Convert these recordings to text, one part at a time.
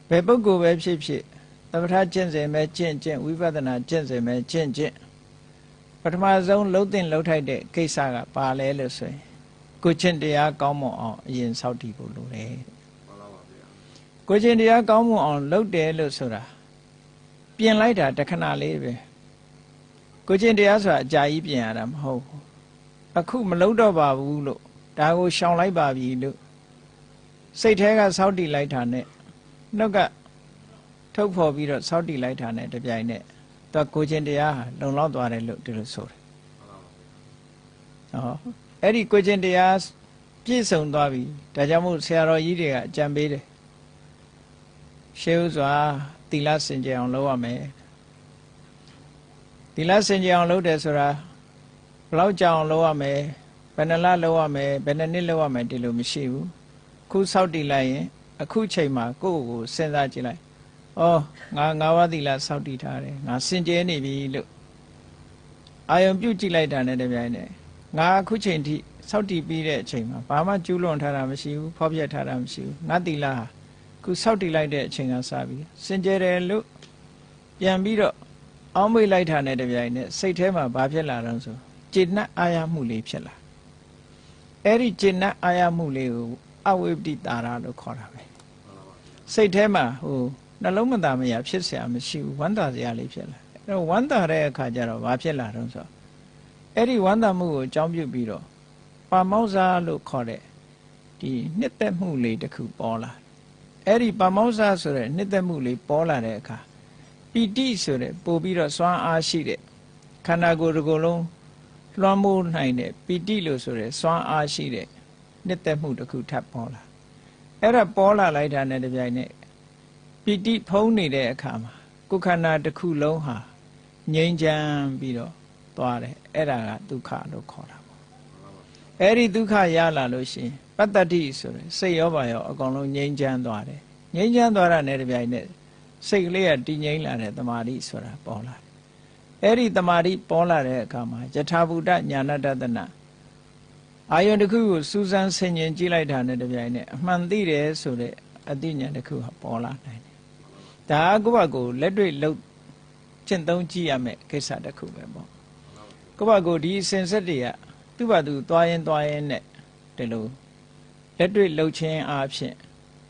ဘယ်ပုဂ္ဂိုလ်ပဲဖြစ်ဖြစ်သမထကျင့်စဉ်ပဲကျင့်ဝိပဿနာကျင့်စဉ်ပဲကျင့်ပထမဆုံးလှုပ်တင်လှုပ်ထိုက်တဲ့ကိစ္စကပါလဲလို့ဆိုရင်ကိုကျင့်တရားကောင်းမွန်အောင်အရင်စောင့်တည်ဖို့လိုတယ်ကိုကျင့်တရားကောင်းမွန်အောင်လုပ်တယ်လို့ဆိုတာပြင်လိုက်တာတခဏလေးပဲကိုကျင့်တရားဆိုတာအကြာကြီးပြင်ရတာမဟုတ်ဘူးအခုမလုပ်တော့ပါဘူးလို့ဒါကိုရှောင်လိုက်ပါပြီလို့စိတ်ထဲကစောင့်တည်လိုက်တာနဲ့နှုတ်ကထုတ်ဖော်ပြီးတော့စောင့်တည်လိုက်တာနဲ့တပြိုင်နက်သူကိုကျင့်တရားဟာလုံလောက်သွားတယ်လို့ဒီလိုဆိုတယ်အဲ့ဒီကိုကျင့်တရားပြည့်စုံသွားပြီဒါကြောင့်မို့ဆရာတော်ကြီးတွေကအကြံပေးတယ်ရှေးဥစွာသီလစင်ကြယ်အောင်လုပ်ရမယ်သီလစင်ကြယ်အောင်လုပ်တယ်ဆိုတာဘယ်လောက်ကြာအောင်လုပ်ရမယ်ဘယ်နှလလုပ်ရမယ်ဘယ်နှစ်နှစ်လုပ်ရမယ်ဒီလိုမရှိဘူးခုစောင့်တည်လိုက်ရင်အခုချိန်မှာကိုယ့်ကိုစဉ်းစားကြည့်လိုက်ငါ9 ဝါးသီလစောင့်တည်ထားတယ်ငါစင်ကြယ်နေပြီလို့အာယုံပြုတ်ကြည့်လိုက်တာနဲ့တပြိုင်နက်ငါအခုချိန်ထိစောင့်တည်ပြီးတဲ့အချိန်မှာဘာမှကျူးလွန်ထားတာမရှိဘူးဖောက်ပြက်ထားတာမရှိဘူးငါသီလဟာခုစောင့်တည်လိုက်တဲ့အချိန်ကစပြီးစင်ကြယ်တယ်လို့ပြန်ပြီးတော့အောင်းမေ့လိုက်တာနဲ့တပြိုင်နက်စိတ်ထဲမှာဘာဖြစ်လာတော့ဆိုကျေနပ်အာရမှုလေးဖြစ်လာအဲ့ဒီကျေနပ်အာရမှုလေးကိုအဝိပတိတာရလို့ခေါ်တာပဲစိတ်ထဲမှာနှလုံးမသာမရာဖြစ်เสียမရှိဘူးဝမ်းသာစရာလေးဖြစ်လာအဲ့တော့ဝမ်းသာတဲ့အခါကျတော့ဘာဖြစ်လာတော့ဆိုအဲ့ဒီဝမ်းသာမှုကိုအကြောင်းပြုပြီးတော့ပါမောဇ္ဇလို့ခေါ်တဲ့ဒီနှစ်သက်မှုလေးတစ်ခုပေါ်လာအဲ့ဒီပါမောဇ္ဇဆိုတဲ့နှစ်သက်မှုလေးပေါ်လာတဲ့အခါပီတိဆိုတဲ့ပို့ပြီးတော့စွမ်းအားရှိတဲ့ခန္ဓာကိုယ်တစ်ခုလုံးလွှမ်းမိုးနိုင်တဲ့ပီတိလို့ဆိုတဲ့စွမ်းအားရှိတဲ့နှစ်သက်မှုတစ်ခုထပ်ပေါ်လာအဲ့ဒါပေါ်လာလိုက်တာနဲ့တပြိုင်နက်ပီတိဖုံးနေတဲ့အခါမှာကိုယ်ခန္ဓာတစ်ခုလုံးဟာငြိမ်းချမ်းပြီးတော့သွားတယ်အဲ့ဒါကဒုက္ခလို့ခေါ်တာပေါ့အဲ့ဒီဒုက္ခရလာလို့ရှိရင်ပတ္တတိဆိုတဲ့စိတ်ရောပါရောအကုန်လုံးငြိမ်းချမ်းသွားတယ်ငြိမ်းချမ်းသွားတာနဲ့တပြိုင်နက်စိတ်ကလေးကတည်ငြိမ်လာတဲ့တမာတိဆိုတာပေါ်လာတယ်အဲ့ဒီတမာတိပေါ်လာတဲ့အခါမှာယထာဘူတညာဏတတနာအာယုန်တစ်ခုကိုစူးစမ်းဆင်ခြင်ကြည့်လိုက်တာနဲ့တပြိုင်နက်အမှန်သိတယ်ဆိုတဲ့အသိဉာဏ်တစ်ခုဟာပေါ်လာနိုင်တယ်ဒါကကိုယ့်ဘာကိုလက်တွေ့လှုပ်ကျင့်သုံးကြည့်ရမယ်ကိစ္စတစ်ခုပဲပေါ့ကိုယ့်ဘာကိုဒီအစဉ်ဆက်တွေကသူ့ဘာသူသွားရင်နဲ့ဒီလိုလက်တွေ့လှုပ်ခြင်းအားဖြင့်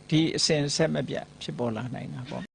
ဒီအစဉ်ဆက်မပြတ်ဖြစ်ပေါ်လာနိုင်တာပေါ့